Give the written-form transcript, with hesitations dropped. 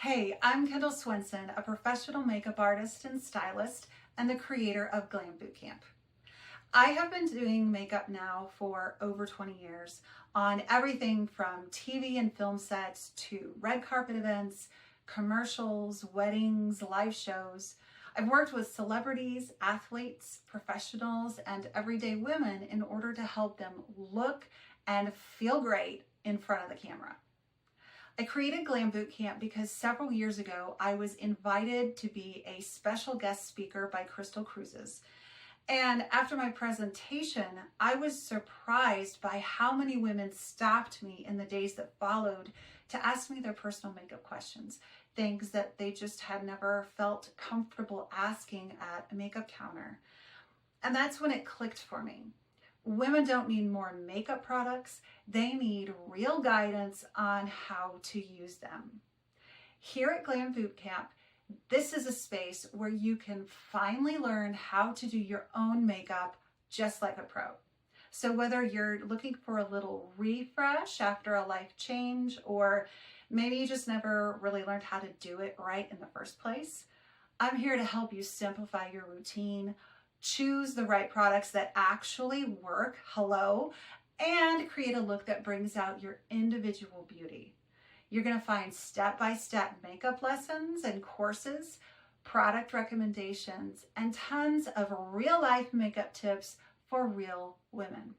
Hey, I'm Kendall Swenson, a professional makeup artist and stylist and the creator of Glam Bootcamp. I have been doing makeup now for over 20 years on everything from TV and film sets to red carpet events, commercials, weddings, live shows. I've worked with celebrities, athletes, professionals, and everyday women in order to help them look and feel great in front of the camera. I created Glam Bootcamp because several years ago I was invited to be a special guest speaker by Crystal Cruises. And after my presentation, I was surprised by how many women stopped me in the days that followed to ask me their personal makeup questions, things that they just had never felt comfortable asking at a makeup counter. And that's when it clicked for me. Women don't need more makeup products. They need real guidance on how to use them. Here at Glam Bootcamp, this is a space where you can finally learn how to do your own makeup just like a pro. So whether you're looking for a little refresh after a life change, or maybe you just never really learned how to do it right in the first place, I'm here to help you simplify your routine, choose the right products that actually work, and create a look that brings out your individual beauty. You're going to find step-by-step makeup lessons and courses, product recommendations, and tons of real-life makeup tips for real women.